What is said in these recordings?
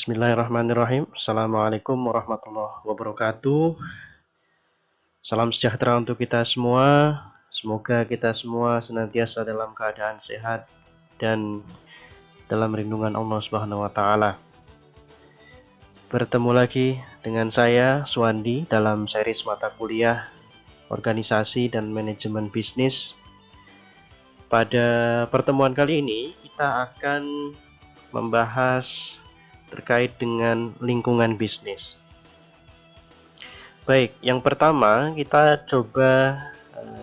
Bismillahirrahmanirrahim. Assalamualaikum warahmatullahi wabarakatuh. Salam sejahtera untuk kita semua. Semoga kita semua senantiasa dalam keadaan sehat dan dalam lindungan Allah Subhanahu wa taala. Bertemu lagi dengan saya Suwandi dalam series mata kuliah Organisasi dan Manajemen Bisnis. Pada pertemuan kali ini kita akan membahas terkait dengan lingkungan bisnis. Baik, yang pertama kita coba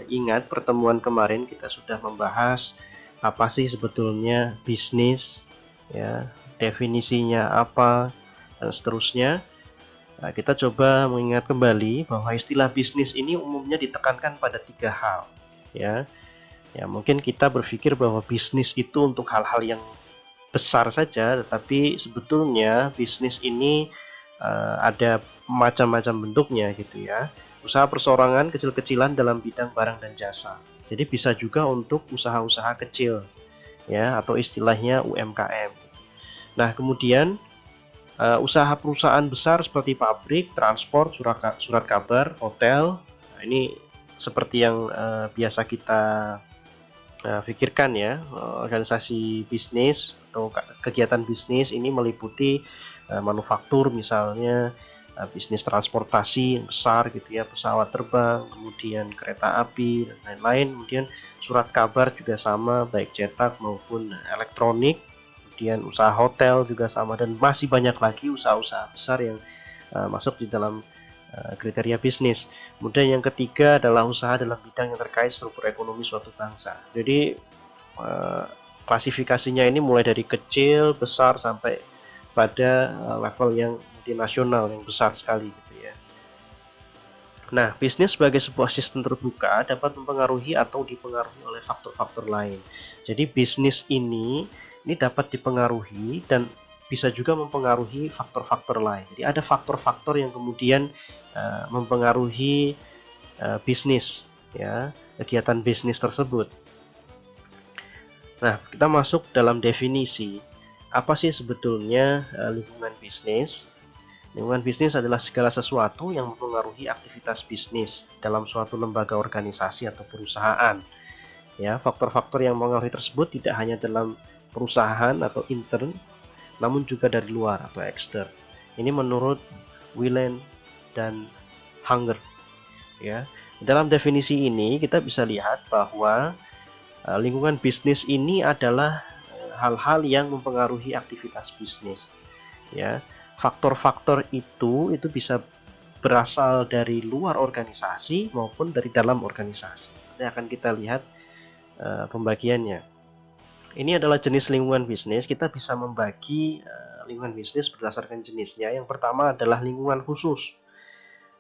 ingat pertemuan kemarin kita sudah membahas apa sih sebetulnya bisnis, ya, definisinya apa dan seterusnya. Nah, kita coba mengingat kembali bahwa istilah bisnis ini umumnya ditekankan pada 3 hal, ya. Ya, mungkin kita berpikir bahwa bisnis itu untuk hal-hal yang besar saja, tetapi sebetulnya bisnis ini ada macam-macam bentuknya gitu ya. Usaha perseorangan kecil-kecilan dalam bidang barang dan jasa. Jadi bisa juga untuk usaha-usaha kecil ya, atau istilahnya UMKM. Nah, kemudian usaha perusahaan besar seperti pabrik, transport, surat kabar, hotel. Nah, ini seperti yang biasa kita pikirkan ya, organisasi bisnis atau kegiatan bisnis ini meliputi manufaktur misalnya, bisnis transportasi yang besar gitu ya, pesawat terbang, kemudian kereta api dan lain-lain, kemudian surat kabar juga sama, baik cetak maupun elektronik, kemudian usaha hotel juga sama, dan masih banyak lagi usaha-usaha besar yang masuk di dalam kriteria bisnis. Kemudian yang ketiga adalah usaha dalam bidang yang terkait struktur ekonomi suatu bangsa. Jadi klasifikasinya ini mulai dari kecil, besar sampai pada level yang multinasional yang besar sekali gitu ya. Nah, bisnis sebagai sebuah sistem terbuka dapat mempengaruhi atau dipengaruhi oleh faktor-faktor lain. Jadi bisnis ini dapat dipengaruhi dan bisa juga mempengaruhi faktor-faktor lain. Jadi ada faktor-faktor yang kemudian mempengaruhi bisnis ya, kegiatan bisnis tersebut. Nah, kita masuk dalam definisi. Apa sih sebetulnya lingkungan bisnis? Lingkungan bisnis adalah segala sesuatu yang mempengaruhi aktivitas bisnis dalam suatu lembaga organisasi atau perusahaan. Ya, faktor-faktor yang mempengaruhi tersebut tidak hanya dalam perusahaan atau intern, namun juga dari luar atau ekstern. Ini menurut Wieland dan Hanger. Ya, dalam definisi ini kita bisa lihat bahwa lingkungan bisnis ini adalah hal-hal yang mempengaruhi aktivitas bisnis. Ya, faktor-faktor itu bisa berasal dari luar organisasi maupun dari dalam organisasi. Ini akan kita lihat pembagiannya. Ini adalah jenis lingkungan bisnis. Kita bisa membagi lingkungan bisnis berdasarkan jenisnya. Yang pertama adalah lingkungan khusus.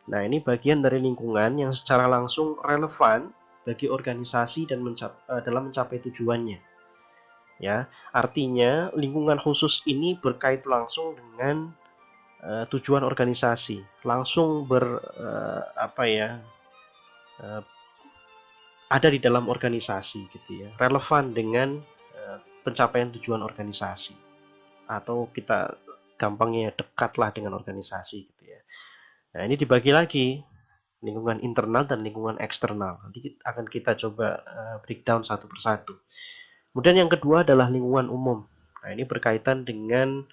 Nah, ini bagian dari lingkungan yang secara langsung relevan bagi organisasi dan dalam mencapai tujuannya. Ya, artinya lingkungan khusus ini berkait langsung dengan tujuan organisasi, langsung ada di dalam organisasi gitu ya, relevan dengan pencapaian tujuan organisasi, atau kita gampangnya dekatlah dengan organisasi gitu ya. Nah, ini dibagi lagi lingkungan internal dan lingkungan eksternal. Nanti akan kita coba breakdown satu persatu. Kemudian yang kedua adalah lingkungan umum. Nah, ini berkaitan dengan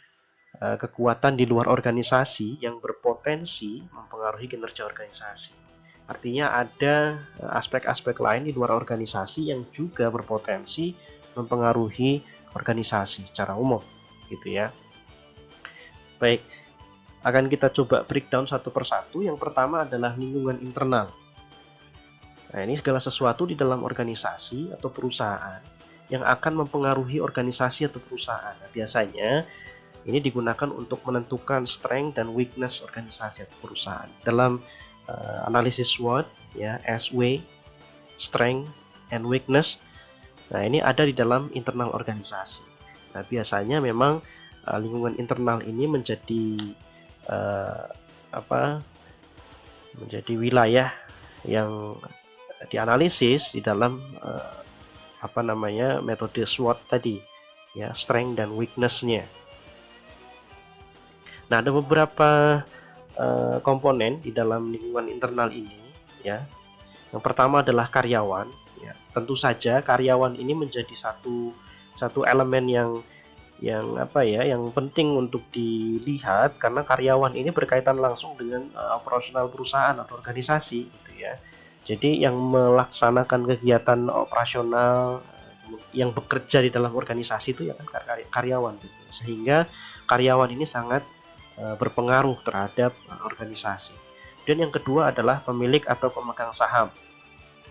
kekuatan di luar organisasi yang berpotensi mempengaruhi kinerja organisasi. Artinya ada aspek-aspek lain di luar organisasi yang juga berpotensi mempengaruhi organisasi secara umum gitu ya. Baik, akan kita coba breakdown satu persatu. Yang pertama adalah lingkungan internal. Nah, ini segala sesuatu di dalam organisasi atau perusahaan yang akan mempengaruhi organisasi atau perusahaan. Nah, biasanya ini digunakan untuk menentukan strength dan weakness organisasi atau perusahaan. Dalam analisis SWOT ya, SW, strength and weakness. Nah, ini ada di dalam internal organisasi. Nah, biasanya memang lingkungan internal ini menjadi menjadi wilayah yang dianalisis di dalam metode SWOT tadi ya, strength dan weakness-nya. Nah, ada beberapa komponen di dalam lingkungan internal ini, ya. Yang pertama adalah karyawan, ya. Tentu saja karyawan ini menjadi satu satu elemen yang apa ya, yang penting untuk dilihat karena karyawan ini berkaitan langsung dengan operasional perusahaan atau organisasi gitu ya. Jadi yang melaksanakan kegiatan operasional, yang bekerja di dalam organisasi itu ya kan karyawan gitu. Sehingga karyawan ini sangat berpengaruh terhadap organisasi. Dan yang kedua adalah pemilik atau pemegang saham.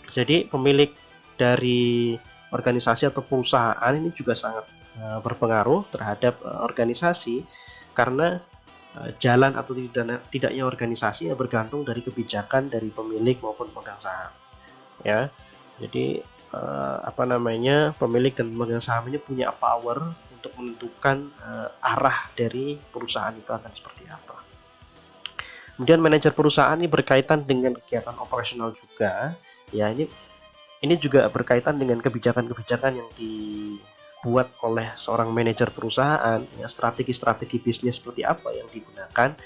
Jadi pemilik dari organisasi atau perusahaan ini juga sangat berpengaruh terhadap organisasi karena jalan atau tidaknya organisasi ya bergantung dari kebijakan dari pemilik maupun pemegang saham, ya. Jadi apa namanya, pemilik dan pemegang saham ini punya power untuk menentukan arah dari perusahaan itu akan seperti apa. Kemudian manajer perusahaan ini berkaitan dengan kegiatan operasional juga, ya. Ini juga berkaitan dengan kebijakan-kebijakan yang dibuat oleh seorang manajer perusahaan, ya, strategi-strategi bisnis seperti apa yang digunakan.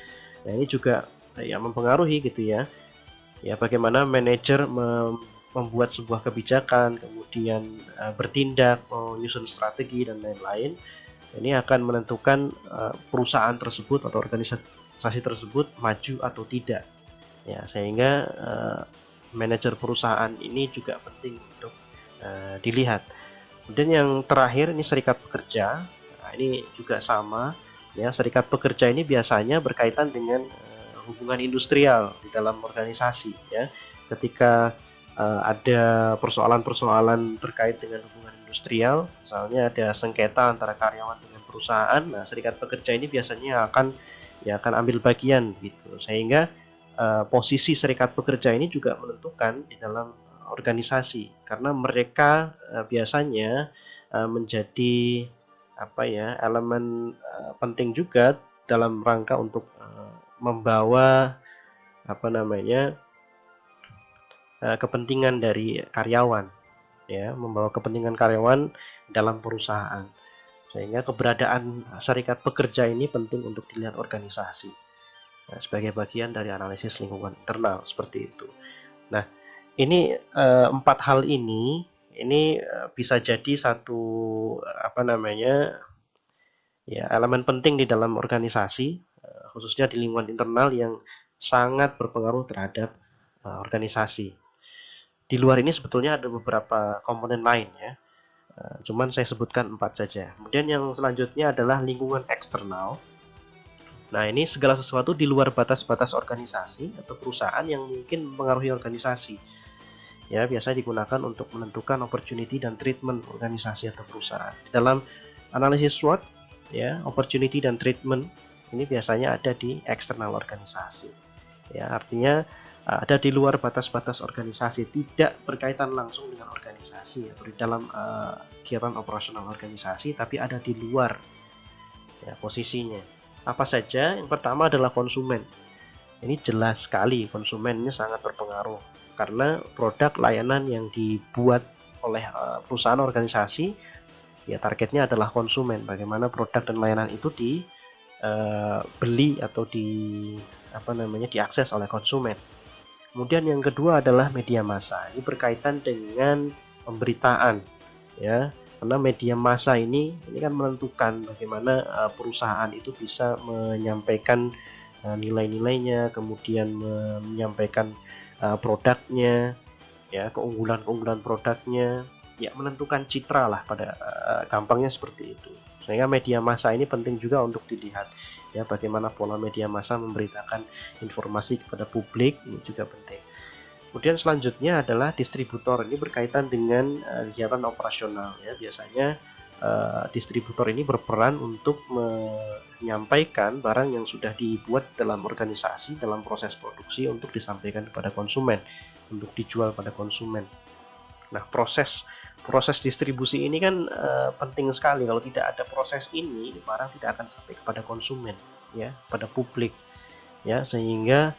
Nah, ini juga ya mempengaruhi gitu ya. Ya, bagaimana manajer membuat sebuah kebijakan, kemudian bertindak, menyusun strategi dan lain-lain. Ini akan menentukan perusahaan tersebut atau organisasi tersebut maju atau tidak. Ya, sehingga manajer perusahaan ini juga penting untuk dilihat. Kemudian yang terakhir ini serikat pekerja. Nah, ini juga sama ya, serikat pekerja ini biasanya berkaitan dengan hubungan industrial di dalam organisasi ya. Ketika ada persoalan-persoalan terkait dengan hubungan industrial, misalnya ada sengketa antara karyawan dengan perusahaan, nah serikat pekerja ini biasanya akan ambil bagian gitu. Sehingga posisi serikat pekerja ini juga menentukan di dalam organisasi karena mereka biasanya menjadi apa ya, elemen penting juga dalam rangka untuk membawa apa namanya, kepentingan dari karyawan, ya, membawa kepentingan karyawan dalam perusahaan. Sehingga keberadaan serikat pekerja ini penting untuk dilihat organisasi. Nah, sebagai bagian dari analisis lingkungan internal seperti itu. Nah, ini empat hal ini bisa jadi satu apa namanya, ya, elemen penting di dalam organisasi, khususnya di lingkungan internal yang sangat berpengaruh terhadap organisasi. Di luar ini sebetulnya ada beberapa komponen lain ya, cuman saya sebutkan 4 saja. Kemudian yang selanjutnya adalah lingkungan eksternal. Nah, ini segala sesuatu di luar batas-batas organisasi atau perusahaan yang mungkin mempengaruhi organisasi. Ya, biasa digunakan untuk menentukan opportunity dan treatment organisasi atau perusahaan. Dalam analisis SWOT, ya, opportunity dan treatment ini biasanya ada di eksternal organisasi. Ya, artinya ada di luar batas-batas organisasi, tidak berkaitan langsung dengan organisasi atau di dalam kegiatan operasional organisasi, tapi ada di luar ya posisinya. Apa saja? Yang pertama adalah konsumen. Ini jelas sekali konsumen ini sangat berpengaruh karena produk layanan yang dibuat oleh perusahaan organisasi ya targetnya adalah konsumen. Bagaimana produk dan layanan itu dibeli atau diakses oleh konsumen. Kemudian yang kedua adalah media massa. Ini berkaitan dengan pemberitaan ya. Karena media massa ini kan menentukan bagaimana perusahaan itu bisa menyampaikan nilai-nilainya, kemudian menyampaikan produknya, ya, keunggulan-keunggulan produknya, ya, menentukan citra lah pada gampangnya seperti itu. Sehingga media massa ini penting juga untuk dilihat ya, bagaimana pola media massa memberitakan informasi kepada publik ini juga penting. Kemudian selanjutnya adalah distributor. Ini berkaitan dengan kegiatan operasional ya. Biasanya distributor ini berperan untuk menyampaikan barang yang sudah dibuat dalam organisasi dalam proses produksi untuk disampaikan kepada konsumen, untuk dijual pada konsumen. Nah, proses distribusi ini kan penting sekali. Kalau tidak ada proses ini, barang tidak akan sampai kepada konsumen ya, pada publik ya. Sehingga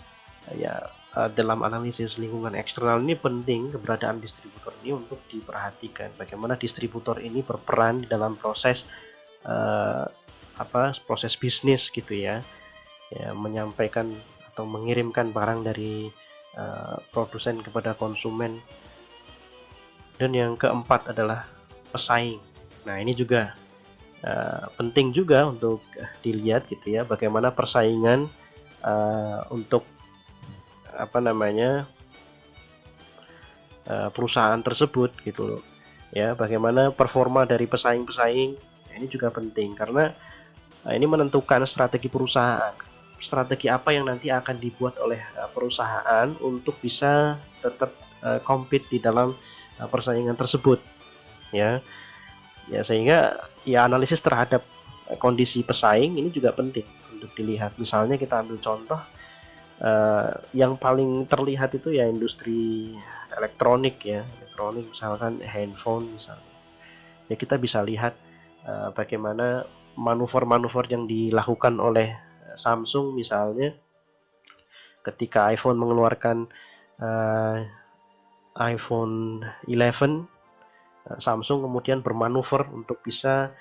ya dalam analisis lingkungan eksternal ini penting keberadaan distributor ini untuk diperhatikan. Bagaimana distributor ini berperan dalam proses proses bisnis gitu ya. ya, menyampaikan atau mengirimkan barang dari produsen kepada konsumen. Dan yang keempat adalah pesaing. Nah, ini juga penting juga untuk dilihat gitu ya, bagaimana persaingan untuk apa namanya perusahaan tersebut gitu loh. Ya, bagaimana performa dari pesaing-pesaing. Nah, ini juga penting karena ini menentukan strategi perusahaan. Strategi apa yang nanti akan dibuat oleh perusahaan untuk bisa tetap compete di dalam persaingan tersebut, ya. Ya, sehingga ya analisis terhadap kondisi pesaing ini juga penting untuk dilihat. Misalnya kita ambil contoh yang paling terlihat itu ya industri elektronik ya, elektronik misalkan handphone misalnya. Ya, kita bisa lihat bagaimana manuver-manuver yang dilakukan oleh Samsung misalnya ketika iPhone mengeluarkan uh, iPhone 11, Samsung kemudian bermanuver untuk bisa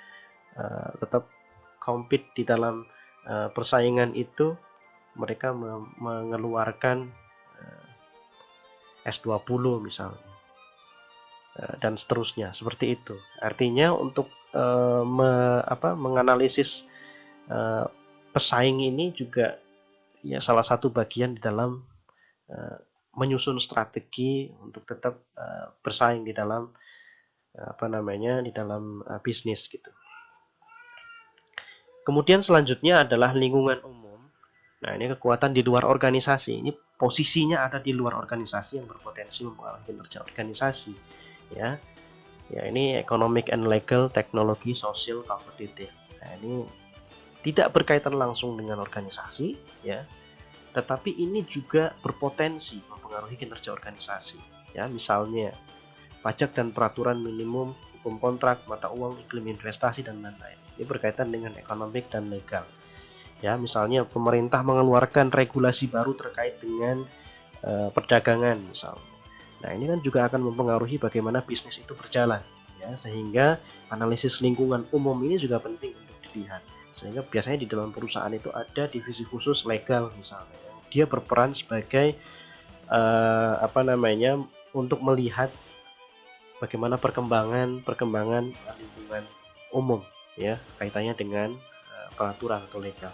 tetap compete di dalam persaingan itu. Mereka mengeluarkan S20 misalnya, dan seterusnya seperti itu. Artinya untuk menganalisis pesaing ini juga ya salah satu bagian di dalam menyusun strategi untuk tetap bersaing di dalam di dalam bisnis gitu. Kemudian selanjutnya adalah lingkungan umum. Nah, ini kekuatan di luar organisasi. Ini posisinya ada di luar organisasi yang berpotensi mempengaruhi kinerja organisasi. Ya, ya ini economic and legal, teknologi, sosial, kompetitif. Nah, ini tidak berkaitan langsung dengan organisasi, ya, tetapi ini juga berpotensi mempengaruhi kinerja organisasi. Ya, misalnya pajak dan peraturan minimum, hukum kontrak, mata uang, iklim investasi, dan lain-lain. Ini berkaitan dengan ekonomik dan legal. Ya, misalnya pemerintah mengeluarkan regulasi baru terkait dengan perdagangan misalnya. Nah, ini kan juga akan mempengaruhi bagaimana bisnis itu berjalan, ya, sehingga analisis lingkungan umum ini juga penting untuk dilihat. Sehingga biasanya di dalam perusahaan itu ada divisi khusus legal misalnya, yang dia berperan sebagai untuk melihat bagaimana perkembangan lingkungan umum, ya, kaitannya dengan peraturan atau legal.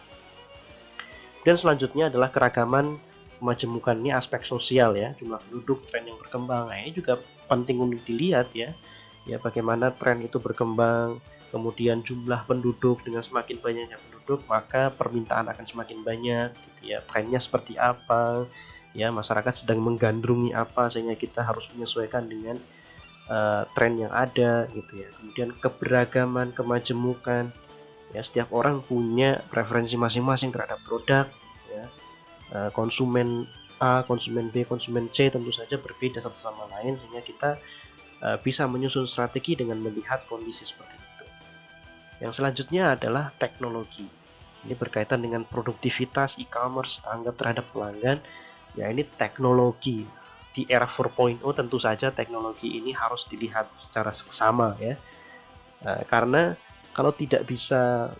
Dan selanjutnya adalah keragaman kemajemukan, ini aspek sosial ya, jumlah penduduk, tren yang berkembang. Nah, ini juga penting untuk dilihat ya. Ya, bagaimana tren itu berkembang, kemudian jumlah penduduk, dengan semakin banyaknya penduduk maka permintaan akan semakin banyak gitu ya. Trennya seperti apa? Ya, masyarakat sedang menggandrungi apa sehingga kita harus menyesuaikan dengan tren yang ada gitu ya. Kemudian keberagaman, kemajemukan, ya, setiap orang punya preferensi masing-masing terhadap produk, ya. Konsumen A, konsumen B, konsumen C tentu saja berbeda satu sama lain, sehingga kita bisa menyusun strategi dengan melihat kondisi seperti itu. Yang selanjutnya adalah teknologi. Ini berkaitan dengan produktivitas, e-commerce, tanggap terhadap pelanggan. Ya, ini teknologi di era 4.0 tentu saja teknologi ini harus dilihat secara seksama ya. Karena kalau tidak bisa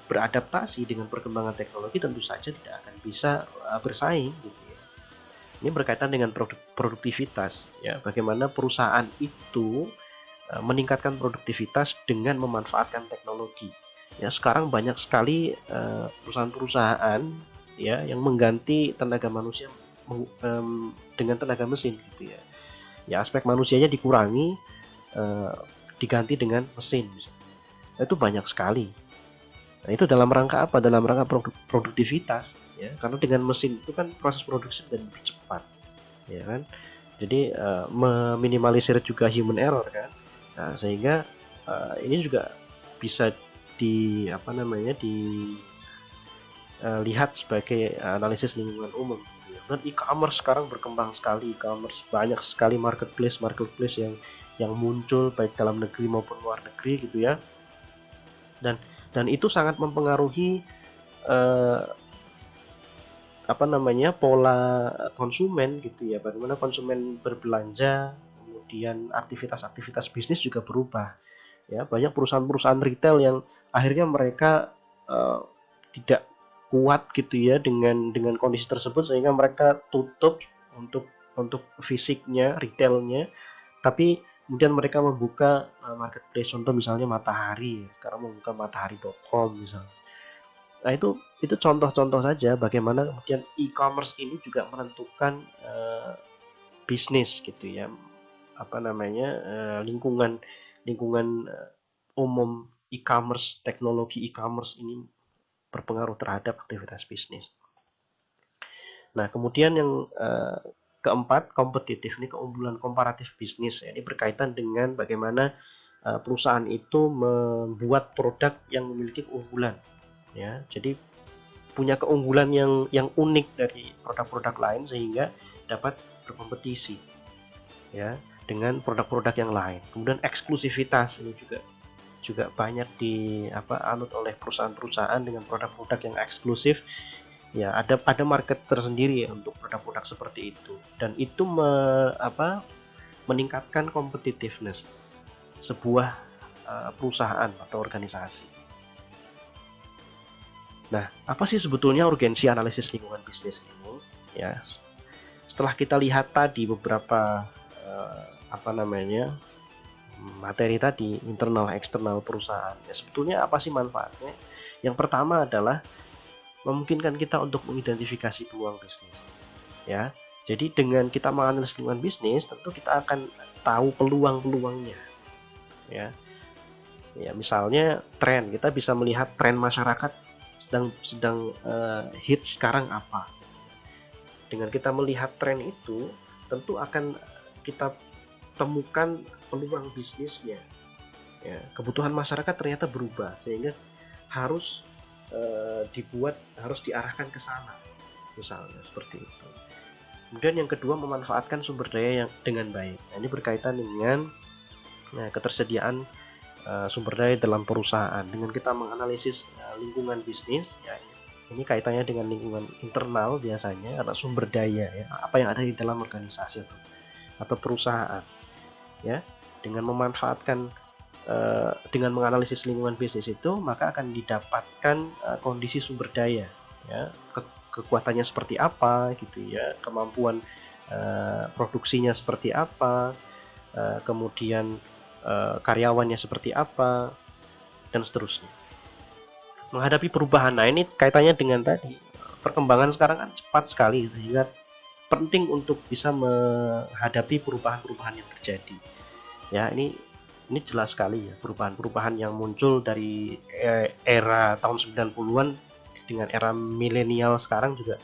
beradaptasi dengan perkembangan teknologi, tentu saja tidak akan bisa bersaing gitu ya. Ini berkaitan dengan produktivitas ya, bagaimana perusahaan itu meningkatkan produktivitas dengan memanfaatkan teknologi. Ya, sekarang banyak sekali perusahaan-perusahaan ya yang mengganti tenaga manusia dengan tenaga mesin gitu ya. Ya, aspek manusianya dikurangi, diganti dengan mesin. Itu banyak sekali. Nah, itu dalam rangka apa? Dalam rangka produktivitas ya, karena dengan mesin itu kan proses produksi dan lebih cepat ya kan. Jadi meminimalisir juga human error kan. Nah, sehingga ini juga bisa dilihat sebagai analisis lingkungan umum. Dan e-commerce sekarang berkembang sekali, e-commerce banyak sekali marketplace yang muncul baik dalam negeri maupun luar negeri gitu ya. Dan itu sangat mempengaruhi pola konsumen gitu ya, bagaimana konsumen berbelanja, kemudian aktivitas-aktivitas bisnis juga berubah ya. Banyak perusahaan-perusahaan retail yang akhirnya mereka tidak kuat gitu ya dengan kondisi tersebut, sehingga mereka tutup untuk fisiknya, retailnya, tapi kemudian mereka membuka marketplace. Contoh misalnya Matahari, sekarang membuka matahari.com misalnya. Nah, itu contoh-contoh saja bagaimana kemudian e-commerce ini juga menentukan bisnis gitu ya, apa namanya, lingkungan lingkungan umum e-commerce, teknologi e-commerce ini berpengaruh terhadap aktivitas bisnis. Nah, kemudian yang keempat, kompetitif. Ini keunggulan komparatif bisnis. Ini berkaitan dengan bagaimana perusahaan itu membuat produk yang memiliki keunggulan. Ya, jadi punya keunggulan yang unik dari produk-produk lain sehingga dapat berkompetisi ya dengan produk-produk yang lain. Kemudian eksklusivitas ini juga banyak anut oleh perusahaan-perusahaan dengan produk-produk yang eksklusif. Ya, ada market tersendiri ya untuk produk-produk seperti itu, dan itu meningkatkan competitiveness sebuah perusahaan atau organisasi. Nah, apa sih sebetulnya urgensi analisis lingkungan bisnis ini? Ya, setelah kita lihat tadi beberapa materi tadi, internal eksternal perusahaan, ya sebetulnya apa sih manfaatnya? Yang pertama adalah memungkinkan kita untuk mengidentifikasi peluang bisnis. Ya, jadi dengan kita menganalisis lingkungan bisnis, tentu kita akan tahu peluang-peluangnya. Ya, misalnya tren, kita bisa melihat tren masyarakat sedang hit sekarang apa. Dengan kita melihat tren itu, tentu akan kita temukan peluang bisnisnya. Ya, kebutuhan masyarakat ternyata berubah sehingga harus harus diarahkan ke sana, misalnya seperti itu. Kemudian yang kedua, memanfaatkan sumber daya yang dengan baik. Nah, ini berkaitan dengan ketersediaan sumber daya dalam perusahaan. Dengan kita menganalisis lingkungan bisnis, ya, ini kaitannya dengan lingkungan internal biasanya, karena sumber daya ya, apa yang ada di dalam organisasi atau perusahaan. Ya, dengan memanfaatkan dengan menganalisis lingkungan bisnis itu, maka akan didapatkan kondisi sumber daya, ya, kekuatannya seperti apa gitu ya, kemampuan produksinya seperti apa, kemudian karyawannya seperti apa, dan seterusnya. Menghadapi perubahan, nah ini kaitannya dengan tadi, perkembangan sekarang kan cepat sekali sehingga penting untuk bisa menghadapi perubahan-perubahan yang terjadi. Ya, ini jelas sekali ya, perubahan-perubahan yang muncul dari era tahun 90-an dengan era milenial sekarang juga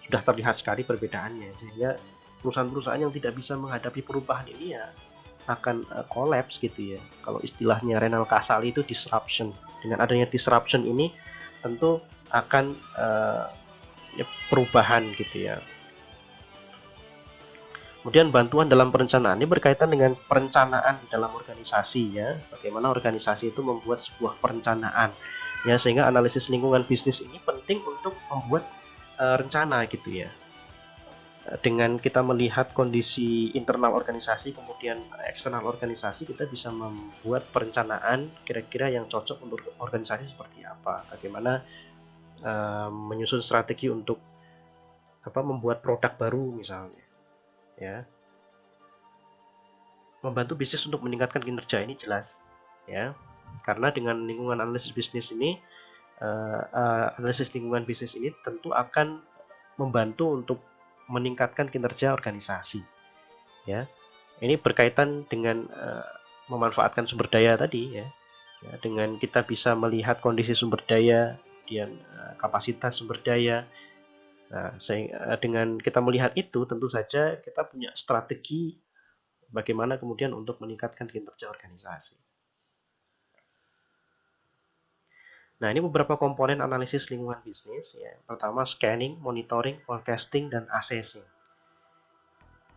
sudah terlihat sekali perbedaannya, sehingga perusahaan-perusahaan yang tidak bisa menghadapi perubahan ini ya akan collapse gitu ya. Kalau istilahnya Renal Kasali itu disruption. Dengan adanya disruption ini tentu akan perubahan gitu ya. Kemudian bantuan dalam perencanaan ini berkaitan dengan perencanaan dalam organisasi ya. Bagaimana organisasi itu membuat sebuah perencanaan ya, sehingga analisis lingkungan bisnis ini penting untuk membuat rencana gitu ya. Dengan kita melihat kondisi internal organisasi kemudian eksternal organisasi, kita bisa membuat perencanaan kira-kira yang cocok untuk organisasi seperti apa, bagaimana menyusun strategi untuk membuat produk baru misalnya ya. Membantu bisnis untuk meningkatkan kinerja, ini jelas ya, karena dengan lingkungan analisis bisnis ini analisis lingkungan bisnis ini tentu akan membantu untuk meningkatkan kinerja organisasi ya. Ini berkaitan dengan memanfaatkan sumber daya tadi ya, dengan kita bisa melihat kondisi sumber daya dan kapasitas sumber daya. Nah, dengan kita melihat itu, tentu saja kita punya strategi bagaimana kemudian untuk meningkatkan kinerja organisasi. Nah, ini beberapa komponen analisis lingkungan bisnis ya. Pertama, scanning, monitoring, forecasting, dan assessing.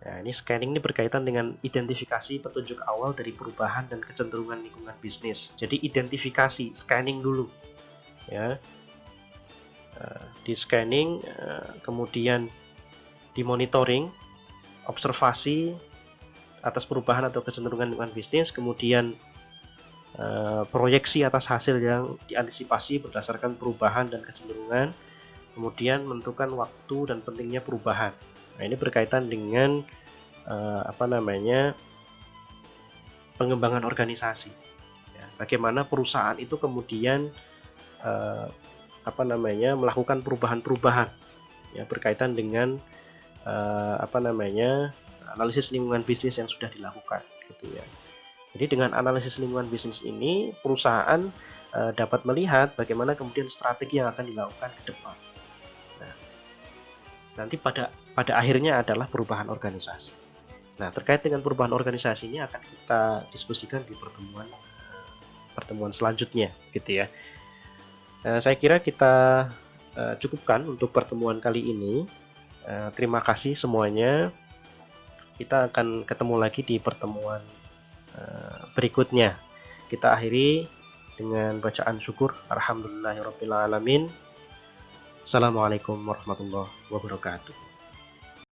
Nah, ini scanning ini berkaitan dengan identifikasi petunjuk awal dari perubahan dan kecenderungan lingkungan bisnis. Jadi identifikasi, scanning dulu ya. Di scanning, kemudian di monitoring, observasi atas perubahan atau kecenderungan lingkungan bisnis, kemudian proyeksi atas hasil yang diantisipasi berdasarkan perubahan dan kecenderungan, kemudian menentukan waktu dan pentingnya perubahan. Nah, ini berkaitan dengan pengembangan organisasi. Ya, bagaimana perusahaan itu kemudian eh, melakukan perubahan-perubahan ya berkaitan dengan analisis lingkungan bisnis yang sudah dilakukan gitu ya. Jadi dengan analisis lingkungan bisnis ini perusahaan dapat melihat bagaimana kemudian strategi yang akan dilakukan ke depan. Nah, nanti pada akhirnya adalah perubahan organisasi. Nah, terkait dengan perubahan organisasi ini akan kita diskusikan di pertemuan selanjutnya gitu ya. Saya kira kita cukupkan untuk pertemuan kali ini. Terima kasih semuanya. Kita akan ketemu lagi di pertemuan berikutnya. Kita akhiri dengan bacaan syukur. Alhamdulillahirabbil alamin. Assalamualaikum warahmatullahi wabarakatuh.